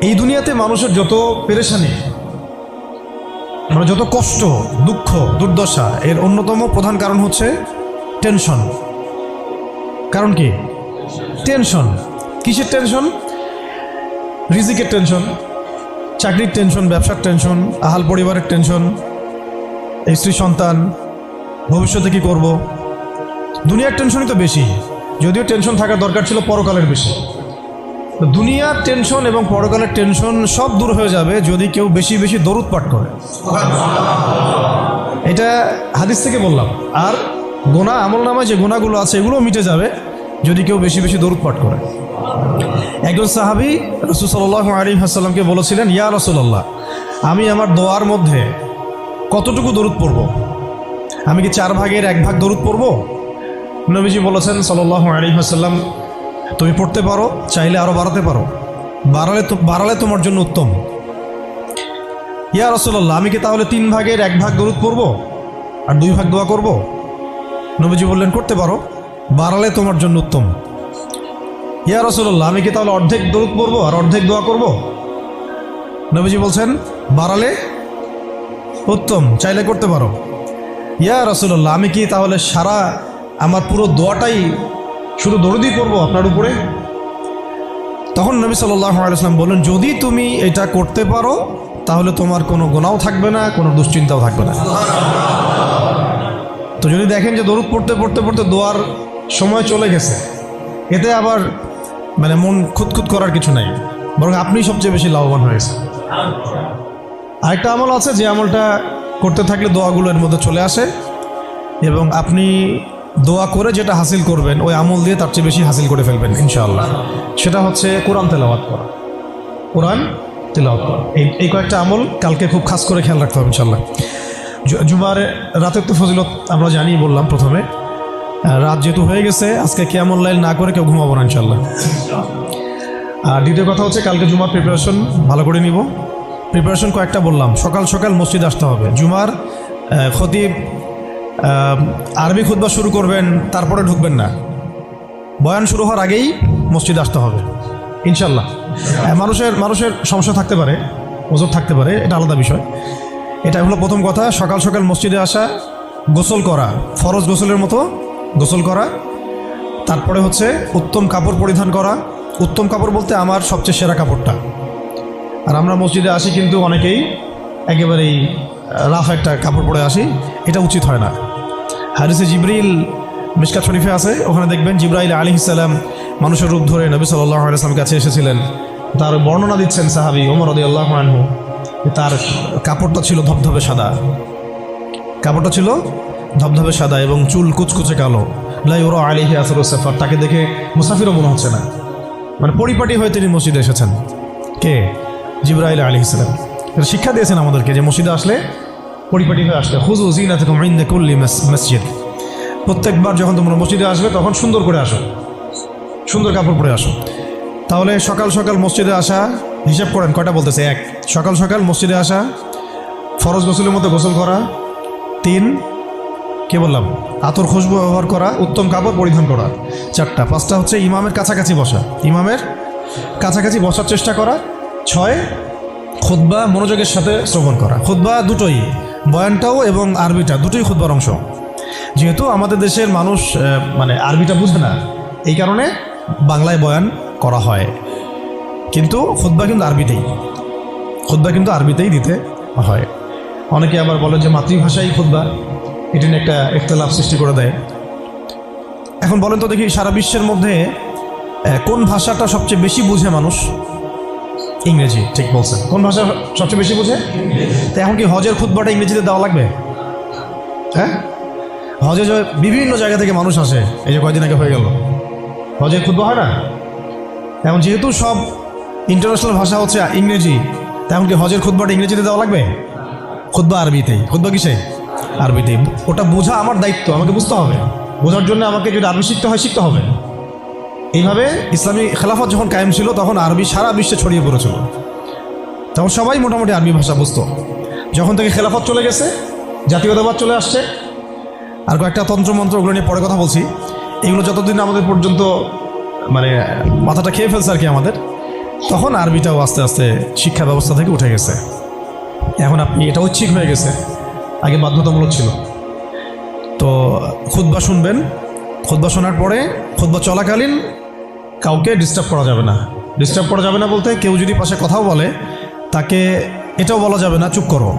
এই দুনিয়াতে মানুষের যত পেরেশানি, মানে যত কষ্ট, দুঃখ, দুর্দশা, এর অন্যতম প্রধান কারণ হচ্ছে টেনশন। কারণ কি? টেনশন। কিসের টেনশন? রিজিকের টেনশন, চাকরির টেনশন, ব্যবসার টেনশন, আহাল পরিবারের টেনশন, স্ত্রী সন্তান, ভবিষ্যতে কী করব। দুনিয়ার টেনশনই তো বেশি, যদিও টেনশন থাকার দরকার ছিল পরকালের বেশি। দুনিয়ার টেনশন এবং পরকালের টেনশন সব দূর হয়ে যাবে যদি কেউ বেশি বেশি দরুদ পাঠ করে। এটা হাদিস থেকে বললাম। আর গোনা, আমলনামায় যে গোনাগুলো আছে এগুলোও মিটে যাবে যদি কেউ বেশি বেশি দরুদ পাঠ করে। একজন সাহাবী রাসূল সাল্লাল্লাহু আলাইহি ওয়াসাল্লামকে বলেছিলেন, ইয়া রাসূলুল্লাহ, আমি আমার দোয়ার মধ্যে কতটুকু দরুদ পড়ব? আমি কি 4 ভাগের 1 ভাগ দরুদ পড়ব? নবীজি বলেছেন সাল্লাল্লাহু আলাইহি ওয়াসাল্লাম, তুমি পড়তে পারো, চাইলে আরও বাড়াতে পারো, বাড়ালে তোমার জন্য উত্তম। ইয়া রাসূলুল্লাহ, আমি কি তাহলে 3 ভাগের 1 ভাগ দরুদ পড়ব আর 2 ভাগ দোয়া করব? নবীজি বললেন, করতে পারো, বাড়ালে তোমার জন্য উত্তম। ইয়া রাসূলুল্লাহ, আমি কি তাহলে অর্ধেক দরুদ পড়ব আর অর্ধেক দোয়া করব? নবীজি বলছেন, বাড়ালে উত্তম, চাইলে করতে পারো। ইয়া রাসূলুল্লাহ, আমি কি তাহলে সারা আমার পুরো দোয়াটাই শুধু দরুদই পড়ব আপনার উপরে? তখন নবী সাল্লাল্লাহু আলাইহি ওয়াসাল্লাম বললেন, যদি তুমি এটা করতে পারো তাহলে তোমার কোনো গুনাহও থাকবে না, কোনো দুশ্চিন্তাও থাকবে না। তো যদি দেখেন যে দরুদ পড়তে পড়তে পড়তে দোয়ার সময় চলে গেছে, এতে আবার মানে মন খুঁতখুত করার কিছু নাই, বরং আপনি সবচেয়ে বেশি লাভবান হয়েছে। আরেকটা আমল আছে, যে আমলটা করতে থাকলে দোয়াগুলো এর মধ্যে চলে আসে এবং আপনি দোয়া করে যেটা হাসিল করবেন ওই আমল দিয়ে তার চেয়ে বেশি হাসিল করে ফেলবেন ইনশাআল্লাহ। সেটা হচ্ছে কোরআন তেলাওয়াত করা। কোরআন তেলাওয়াত করা, এই কয়েকটা আমল কালকে খুব খাস করে খেয়াল রাখতে হবে ইনশাআল্লাহ। জুমার রাতের তো ফজিলত আমরা জানি, বললাম প্রথমে। রাত যেহেতু হয়ে গেছে, আজকে কিয়ামুল লাইল না করে কেউ ঘুমাবো না ইনশাআল্লাহ। আর দ্বিতীয় কথা হচ্ছে, কালকে জুমার প্রিপারেশন ভালো করে নিব। প্রিপারেশন কয়েকটা বললাম। সকাল সকাল মসজিদে আসতে হবে। জুমার খতিব আরবি খুতবা শুরু করবেন, তারপরে ঢুকবেন না। বয়ান শুরু হওয়ার আগেই মসজিদে আসতে হবে ইনশাআল্লাহ। মানুষের সমস্যা থাকতে পারে, ওজর থাকতে পারে, এটা আলাদা বিষয়। এটা হলো প্রথম কথা। সকাল সকাল মসজিদে আসা, গোসল করা, ফরজ গোসলের মতো গোসল করা, তারপরে হচ্ছে উত্তম কাপড় পরিধান করা। উত্তম কাপড় বলতে আমার সবচেয়ে সেরা কাপড়টা। আর আমরা মসজিদে আসি কিন্তু অনেকেই একেবারেই রাফ একটা কাপড় পরে আসি, এটা উচিত হয় না। হাদিসে জিবরিল মিশকাত শরীফে আছে, ওখানে দেখবেন জিবরাইল আলাইহিস সালাম মানুষের রূপ ধরে নবী সাল্লাল্লাহু আলাইহি ওয়াসাল্লামের কাছে এসেছিলেন। তার বর্ণনা দিচ্ছেন সাহাবী ওমর রাদিয়াল্লাহু আনহু, তার কাপড়টা ছিল ধবধবে সাদা। কাপড়টা ছিল ধবধবে সাদা এবং চুল কুচকুচে কালো। লা ইউরা আলাইহি আসরুস সাফার, তাকে দেখে মুসাফিরও মনে হচ্ছে না, মানে পরিপাটি হয়ে তিনি মসজিদে এসেছেন। কে? জিবরাইল আলাইহিস সালাম। এটা শিক্ষা দিয়েছেন আমাদেরকে যে মসজিদে আসলে পরিপাটি হয়ে আসলে খুযু যিনাতাকুম ইনদা কুল্লি মসজিদ। প্রত্যেকবার যখন তোমরা মসজিদে আসবে তখন সুন্দর করে আসো, সুন্দর কাপড় পরে আসো। তাহলে সকাল সকাল মসজিদে আসা, হিসাব করেন কয়টা বলতেছে। 1, সকাল সকাল মসজিদে আসা, ফরজ গোসলের মতো গোসল করা। 3, কে বললাম, আতর খুশবু ব্যবহার করা, উত্তম কাপড় পরিধান করা। 4টা। 5টা হচ্ছে ইমামের কাছাকাছি বসা, ইমামের কাছাকাছি বসার চেষ্টা করা। 6, খুতবা মনোযোগের সাথে শ্রবণ করা। খুতবা দুটোই, বয়ানটাও এবং আরবিটা দুটোই খুতবার অংশ। যেহেতু আমাদের দেশের মানুষ মানে আরবিটা বুঝে না, এই কারণে বাংলায় বয়ান করা হয়, কিন্তু খুতবা কিন্তু আরবিতেই, খুতবা কিন্তু আরবিতেই দিতে হয়। অনেকে আবার বলে যে মাতৃভাষাই খুতবা, এটি নিয়ে একটা ইখতিলাফ সৃষ্টি করে দেয়। এখন বলেন তো দেখি, সারা বিশ্বের মধ্যে কোন ভাষাটা সবচেয়ে বেশি বুঝে মানুষ? ইংরেজি। ঠিক বলছেন। কোন ভাষা সবচেয়ে বেশি বুঝে? তো এখন কি হজের খুতবাটা ইংরেজিতে দেওয়া লাগবে? হ্যাঁ, হজে যে বিভিন্ন জায়গা থেকে মানুষ আসে, এই যে কয়েকদিন আগে হয়ে গেল, হজের খুতবা হয় না? এখন যেহেতু সব ইন্টারন্যাশনাল ভাষা হচ্ছে ইংরেজি, তেমন কি হজের খুতবাটা ইংরেজিতে দেওয়া লাগবে? খুতবা আরবিতেই। খুতবা কিসে? আরবিতেই। ওটা বোঝা আমার দায়িত্ব, আমাকে বুঝতে হবে। বোঝার জন্য আমাকে যদি আরবি শিখতে হয়, শিখতে হবে। এইভাবে ইসলামী খেলাফত যখন কায়েম ছিল তখন আরবি সারা বিশ্বে ছড়িয়ে পড়েছিল, তখন সবাই মোটামুটি আরবি ভাষা বুঝত। যখন থেকে খেলাফত চলে গেছে, জাতীয়তাবাদ চলে আসছে, আর কয়েকটা তন্ত্রমন্ত্র, ওগুলো নিয়ে পরে কথা বলছি। এগুলো যতদিন আমাদের পর্যন্ত মানে মাথাটা খেয়ে ফেলছে আর কি আমাদের, তখন আরবিটাও আস্তে আস্তে শিক্ষা ব্যবস্থা থেকে উঠে গেছে। এখন আপনি এটা ঐচ্ছিক হয়ে গেছে, আগে বাধ্যতামূলক ছিল। তো খুতবা শুনবেন, খুতবা শোনার পরে খুতবা চলাকালীন কাউকে ডিস্টার্ব করা যাবে না। ডিস্টার্ব করা যাবে না বলতে কেউ যদি পাশে কথাও বলে তাকে এটাও বলা যাবে না চুপ করো,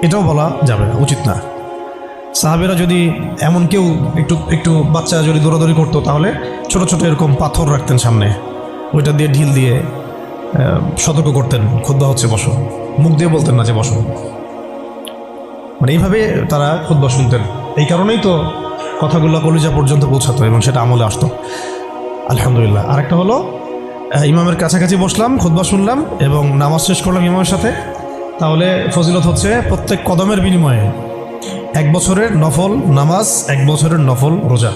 এটাও বলা যাবে না, উচিত না। সাহাবেরা যদি এমন কেউ একটু একটু বাচ্চা যদি দৌড়াদৌড়ি করতো তাহলে ছোট ছোট এরকম পাথর রাখতেন সামনে, ওইটা দিয়ে ঢিল দিয়ে সতর্ক করতেন খুতবা হচ্ছে বসো, মুখ দিয়ে বলতেন না যে বসো। মানে এইভাবে তারা খুতবা শুনতেন। এই কারণেই তো কথাগুলো কলিজা পর্যন্ত পৌঁছাতো এবং সেটা আমলে আসতো। আলহামদুলিল্লাহ। আরেকটা হলো ইমামের কাছাকাছি বসলাম, খুতবা শুনলাম এবং নামাজ শেষ করলাম ইমামের সাথে, তাহলে ফজিলত হচ্ছে প্রত্যেক কদমের বিনিময়ে 1 বছরের নফল নামাজ, 1 বছরের নফল রোজা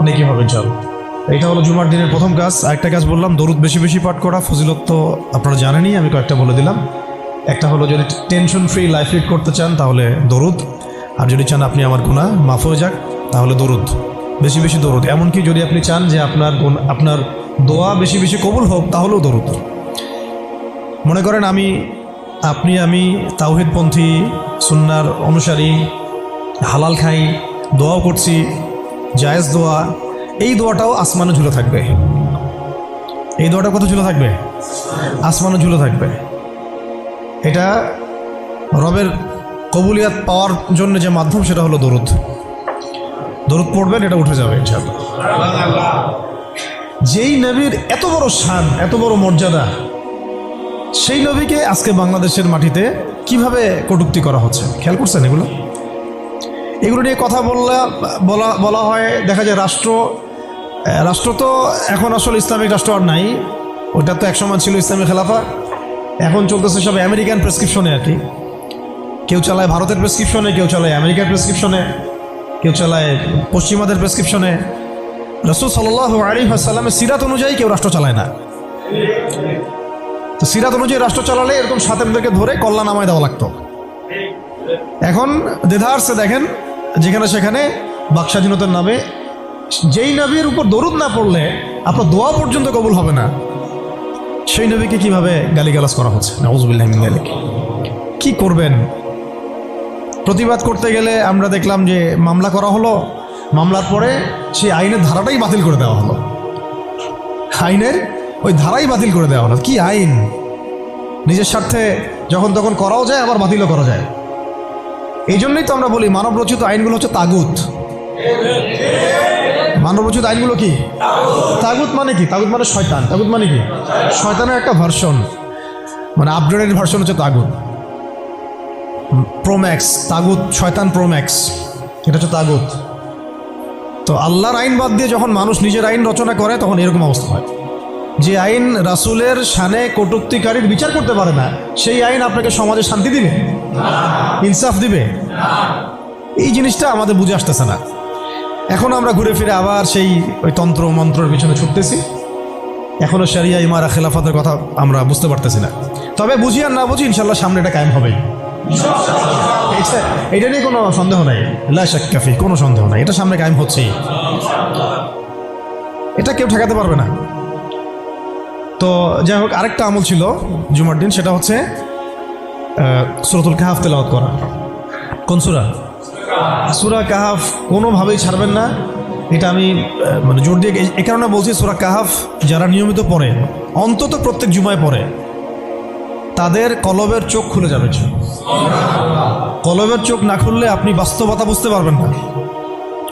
নেকি হবে ইনশাআল্লাহ। এইটা হলো জুমার দিনের প্রথম কাজ। আরেকটা কাজ বললাম, দরুদ বেশি বেশি পাঠ করা। ফজিলত তো আপনারা জানেনই, আমি কয়েকটা বলে দিলাম। একটা হলো যদি টেনশন ফ্রি লাইফ লিড করতে চান তাহলে দরুদ, আর যদি চান আপনি আমার গুনাহ মাফ হয়ে যাক তাহলে দরুদ, বেশি বেশি দরুদ। এমনকি যদি আপনি চান যে আপনার দোয়া বেশি বেশি কবুল হোক তাহলেও দরুদ। মনে করেন আমি তাওহীদপন্থী, সুন্নাহর অনুসারী, হালাল খাই, দোয়াও করছি, জায়েজ দোয়া, এই দোয়াটাও আসমানে ঝুলে থাকবে। এই দোয়াটা কত ঝুলে থাকবে? আসমানে ঝুলে থাকবে। এটা রবের কবুলিয়াত পাওয়ার জন্য যে মাধ্যম সেটা হলো দরুদ। দরুদ পড়বেন, এটা উঠে যাবে ইনশাআল্লাহ। যেই নবীর এত বড় শান, এত বড় মর্যাদা, সেই নবীকে আজকে বাংলাদেশের মাটিতে কিভাবে কটূক্তি করা হচ্ছে খেয়াল করছেন? এগুলো নিয়ে কথা বলা হয়। দেখা যায় রাষ্ট্র তো এখন আসলে ইসলামিক রাষ্ট্র আর নাই, ওটা তো একসময় ছিল ইসলামিক খেলাফা। এখন চলতেছে সব আমেরিকান প্রেসক্রিপশনে আর কি। কেউ চালায় ভারতের প্রেসক্রিপশনে, কেউ চালায় আমেরিকার প্রেসক্রিপশনে, কেউ চালায় পশ্চিমাদের প্রেসক্রিপশনে। রাসূল সাল্লাল্লাহু আলাইহি ওয়াসাল্লামের সিরাত অনুযায়ী কেউ রাষ্ট্র চালায় না। তো সিরাত অনুযায়ী রাষ্ট্র চালালে এরকম সাতেমদেরকে ধরে কল্লা নামায় দেওয়া লাগতো। এখন দেধারসে দেখেন যেখানে সেখানে বাকস্বাধীনতার নামে যেই নবীর উপর দরুদ না পড়লে আপনার দোয়া পর্যন্ত কবুল হবে না, সেই নবীকে কিভাবে গালিগালাজ করা হচ্ছে। নাউযুবিল্লাহি মিন যালিক। কি করবেন? প্রতিবাদ করতে গেলে আমরা দেখলাম যে মামলা করা হলো, মামলার পরে সেই আইনের ধারাটাই বাতিল করে দেওয়া হলো। আইনের ওই ধারাই বাতিল করে দেওয়া হলো। কি আইন! নিজের স্বার্থে যখন তখন করাও যায়, আবার বাতিলও করা যায়। এই জন্যই তো আমরা বলি মানবরচিত আইনগুলো হচ্ছে তাগুত। মানবরচিত আইনগুলো কি? তাগুত মানে কি? তাগুত মানে শয়তান। তাগুত মানে কি? শয়তানের একটা ভার্সন, মানে আপগ্রেডেড ভার্সন হচ্ছে তাগুত। প্রোম্যাক্স তাগুত, শয়তান প্রোম্যাক্স, এটা হচ্ছে তাগুত। তো আল্লাহর আইন বাদ দিয়ে যখন মানুষ নিজের আইন রচনা করে তখন এরকম অবস্থা হয়। যে আইন রাসূলের শানে কটূক্তিকারীর বিচার করতে পারে না, সেই আইন আপনাকে সমাজে শান্তি দিবে, ইনসাফ দিবে? এই জিনিসটা আমাদের বুঝে আসতেছে না। এখন আমরা ঘুরে ফিরে আবার সেই ওই তন্ত্র মন্ত্রের পিছনে ছুটতেছি। এখনো শরিয়া ইমারা খেলাফতের কথা আমরা বুঝতে পারতেছি না। তবে বুঝি আর না বুঝি ইনশাল্লাহ সামনে এটা কায়েম হবেই। এটা নিয়ে কোনো সন্দেহ নাই, লা শাক্কা ফি, কোনো সন্দেহ নাই, এটা সামনে কায়েম হচ্ছেই, এটা কেউ ঠেকাতে পারবে না। তো যাই হোক, আরেকটা আমল ছিল জুমার দিন, সেটা হচ্ছে সূরাতুল কাহাফ তেলাওয়াত করা। কোন সূরা? সূরা কাহাফ কোনোভাবেই ছাড়বেন না। এটা আমি মানে জোর দিয়ে এই কারণে বলছি, সূরা কাহাফ যারা নিয়মিত পড়ে, অন্তত প্রত্যেক জুমায় পড়ে, তাদের কলবের চোখ খুলে যাবে। কলবের চোখ না খুললে আপনি বাস্তবতা বুঝতে পারবেন না,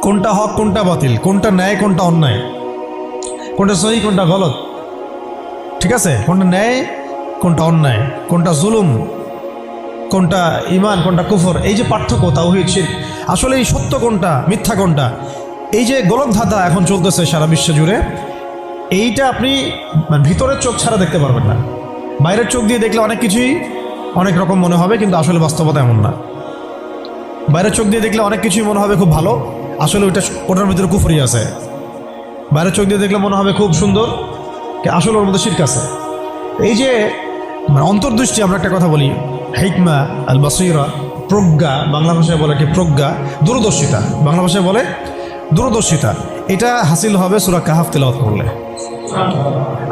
কোনটা হক কোনটা বাতিল, কোনটা ন্যায় কোনটা অন্যায়, কোনটা সহি কোনটা গলত, ঠিক আছে? কোনটা ন্যায় কোনটা অন্যায়, কোনটা জুলুম কোনটা ঈমান কোনটা কুফর, এই যে পার্থক্য তাওহীদ শিরক, আসলে এই সত্য কোনটা মিথ্যা কোনটা, এই যে গোলকধাঁধা এখন চলতেছে সারা বিশ্ব জুড়ে, এইটা আপনি ভিতরের চোখ ছাড়া দেখতে পারবেন না। বাইরের চোখ দিয়ে দেখলে অনেক কিছুই অনেক রকম মনে হবে, কিন্তু আসলে বাস্তবতা এমন না। বাইরের চোখ দিয়ে দেখলে অনেক কিছুই মনে হবে খুব ভালো, আসলে ওটার ভিতরে কুফরি আছে। বাইরের চোখ দিয়ে দেখলে মনে হবে খুব সুন্দর, আসলে ওর মধ্যে শিরক আছে। এই যে অন্তর্দৃষ্টি, আমরা একটা কথা বলি হিকমা আল বাসীরা, প্রজ্ঞা, বাংলা ভাষায় বলে কি প্রজ্ঞা, দূরদর্শিতা, বাংলা ভাষায় বলে দূরদর্শিতা, এটা হাসিল হবে সূরা কাহাফ তেলাওয়াত করলে।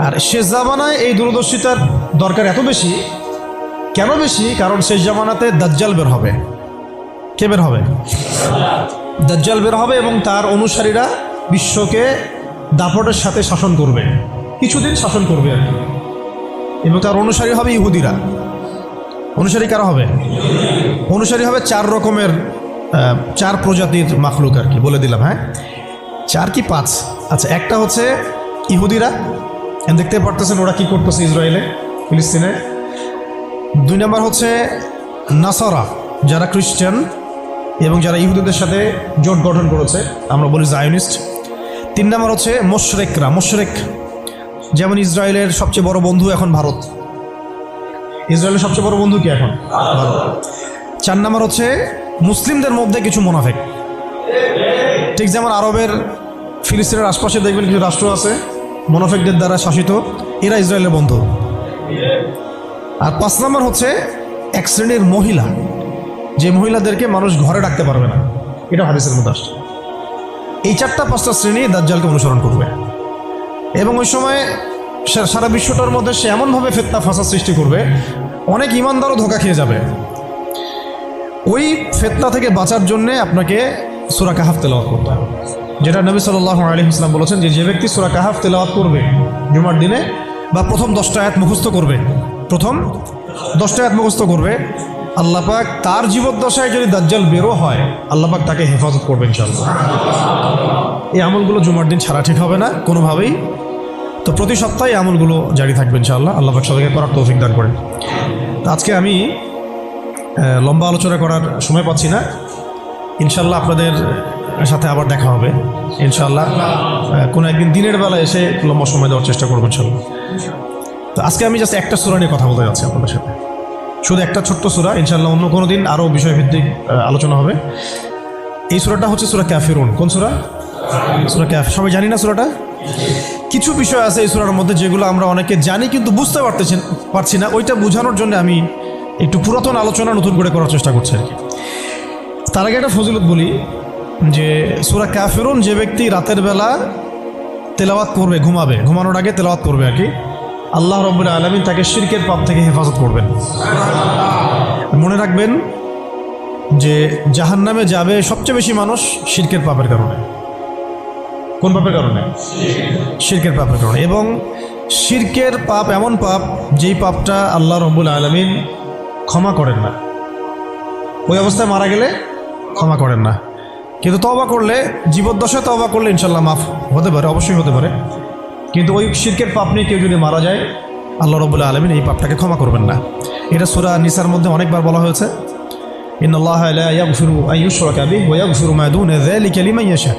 আর শেষ জামানায় এই দূরদর্শিতার দরকার এত বেশি, কেন বেশি? কারণ শেষ জামানাতে দাজ্জাল বের হবে। কে বের হবে? দাজ্জাল বের হবে এবং তার অনুসারীরা বিশ্বকে দাপটের সাথে শাসন করবে, কিছুদিন শাসন করবে আর কি। এবং তার অনুসারী হবে ইহুদিরা। অনুসারী কারা হবে? অনুসারী হবে 4 রকমের, 4 প্রজাতির মাখলুক আর কি, বলে দিলাম। হ্যাঁ, 4 কি 5? আচ্ছা, একটা হচ্ছে ইহুদিরা, দেখতে পারতেছেন ওরা কি করতেছে ইসরায়েলে, ফিলিস্তিনে। 2 নম্বর হচ্ছে নাসারা, যারা খ্রিস্টান এবং যারা ইহুদিদের সাথে জোট গঠন করেছে, আমরা বলি জায়নিস্ট। 3 নম্বর হচ্ছে মুশরিকরা, মুশরিক, যেমন ইসরায়েলের সবচেয়ে বড় বন্ধু এখন ভারত। ইসরায়েলের সবচেয়ে বড় বন্ধু কি এখন? ভারত। 4 নম্বর হচ্ছে মুসলিমদের মধ্যে কিছু মুনাফিক, ঠিক যেমন আরবের ফিলিস্তিনের আশপাশে দেখবেন কিছু রাষ্ট্র আছে মুনাফিকদের দ্বারা শাসিত, এরা ইসরায়েলের বন্ধু। আর 5 নম্বর হচ্ছে এক শ্রেণীর মহিলা, যে মহিলাদেরকে মানুষ ঘরে রাখতে পারবে না, এটা হাদিসের মধ্যে আসছে। এই 4-5টা শ্রেণী দাজ্জালকে অনুসরণ করবে এবং ওই সময় সারা বিশ্বটার মধ্যে সে এমনভাবে ফিতনা ফাসাদ সৃষ্টি করবে, অনেক ইমানদারও ধোঁকা খেয়ে যাবে। ওই ফিতনা থেকে বাঁচার জন্যে আপনাকে সূরা কাহাফ তেলাওয়াত করতে হবে, যেটা নবী সাল্লাল্লাহু আলাইহি ওয়াসাল্লাম বলেছেন যে ব্যক্তি সূরা কাহাফ তেলাওয়াত করবে জুমার দিনে, বা প্রথম 10টা আয়াত মুখস্থ করবে, প্রথম 10টা আয়াত মুখস্থ করবে, আল্লাহ পাক তার জীবদ্দশায় যদি দাজ্জাল বেরো হয়, আল্লাহ পাক তাকে হেফাজত করবে ইনশাআল্লাহ। এই আমলগুলো জুমার দিন ছাড়া ঠিক হবে না কোনোভাবেই। তো প্রতি সপ্তাহে আমলগুলো জারি থাকবে ইনশাআল্লাহ। আল্লাহ পাক সবাইকে করার তৌফিক দান করেন। তো আজকে আমি লম্বা আলোচনা করার সময় পাচ্ছি না, ইনশাআল্লাহ আপনাদের সাথে আবার দেখা হবে ইনশাআল্লাহ। কোনো একদিন দিনের বেলা এসে লম্বা সময় দেওয়ার চেষ্টা করবো ইনশাআল্লাহ। তো আজকে আমি জাস্ট একটা সূরা নিয়ে কথা বলতে যাচ্ছি আপনাদের সাথে, শুধু একটা ছোট্ট সূরা। ইনশাআল্লাহ অন্য কোনো দিন আরও বিষয়ভিত্তিক আলোচনা হবে। এই সূরাটা হচ্ছে সূরা কাফিরুন। কোন সূরা? সূরা কাফির। সবাই জানি না সূরাটা? কিছু বিষয় আছে এই সূরার মধ্যে যেগুলো আমরা অনেকে জানি কিন্তু বুঝতে পারছি না। ওইটা বোঝানোর জন্য আমি একটু পুরাতন আলোচনা নতুন করে করার চেষ্টা করছি আর কি। তার আগে একটা ফজিলত বলি যে সূরা কাফিরুন যে ব্যক্তি রাতের বেলা তেলাওয়াত করবে, ঘুমানোর আগে তেলাওয়াত করবে আর কি, আল্লাহ রাব্বুল আলামিন তাকে শিরকের পাপ থেকে হেফাজত করবেন। মনে রাখবেন যে জাহান্নামে যাবে সবচেয়ে বেশি মানুষ শিরকের পাপের কারণে। কোন পাপের কারণে? শিরকের পাপের কারণে। এবং শিরকের পাপ এমন পাপ যেই পাপটা আল্লাহ রাব্বুল আলামিন ক্ষমা করেন না, ওই অবস্থায় মারা গেলে ক্ষমা করেন না। কিন্তু তওবা করলে, জীবদ্দশায় তওবা করলে ইনশাআল্লাহ মাফ হতে পারে, অবশ্যই হতে পারে। কিন্তু ওই শিরকের পাপ নিয়ে কেউ যদি মারা যায়, আল্লাহ রাব্বুল আলামিন এই পাপটাকে ক্ষমা করবেন না। এটা সূরা নিসার মধ্যে অনেকবার বলা হয়েছে, ইন্নাল্লাহা লা ইয়াগফিরু আন ইউশরাকা বিহি ওয়া ইয়াগফিরু মা দুনা যালিকা লিমান ইয়াশা।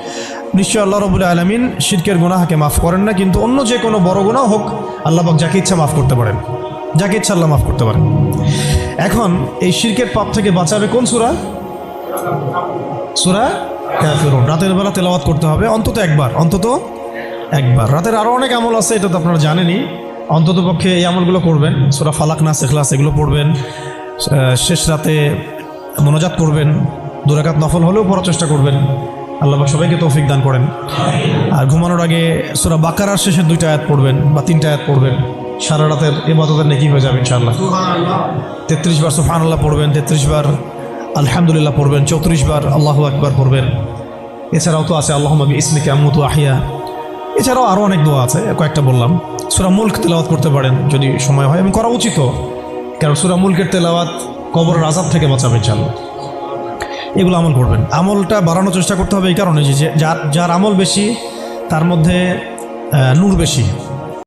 নিশ্চয় আল্লাহ রাব্বুল আলামিন শিরকের গুনাহকে মাফ করেন না, কিন্তু অন্য যে কোনো বড় গুনাহ হোক আল্লাহ পাক যাকে ইচ্ছা মাফ করতে পারেন, যাকে ইচ্ছা আল্লাহ মাফ করতে পারেন। এখন এই শিরকের পাপ থেকে বাঁচাবে কোন সূরা? সূরা কাফিরুন। রাতের বেলা তেলাওয়াত করতে হবে অন্তত একবার, অন্তত একবার। রাতের আরও অনেক আমল আছে, এটা তো আপনারা জানেনই। অন্তত পক্ষে এই আমলগুলো করবেন, সূরা ফালাক, নাস, ইখলাস এগুলো পড়বেন। শেষ রাতে মোনাজাত করবেন, 2 রাকাত নফল হলেও পড়ার চেষ্টা করবেন। আল্লাহ পাক সবাইকে তৌফিক দান করেন। আর ঘুমানোর আগে সূরা বাকারার শেষের 2টা আয়াত পড়বেন বা 3টা আয়াত পড়বেন। সারা রাতের ইবাদতের নেকি হয়ে যাবে ইনশাআল্লাহ। 33 বার সুবহানাল্লাহ পড়বেন, 33 বার আলহামদুলিল্লাহ পড়বেন, 34 বার আল্লাহু আকবার পড়বেন। এছাড়াও তো আছে আল্লাহুম্মা বিইসমিকা আমুতু আহইয়া। এছাড়াও আরও অনেক দোয়া আছে, কয়েকটা বললাম। সূরা মুলক তেলাওয়াত করতে পারেন যদি সময় হয়, এবং করা উচিত, কারণ সূরা মুলকের তেলাওয়াত কবরের আযাব থেকে বাঁচাবে ইনশাআল্লাহ। এগুলো আমল করবেন। আমলটা বাড়ানোর চেষ্টা করতে হবে এই কারণে যে যার আমল বেশি তার মধ্যে নূর বেশি।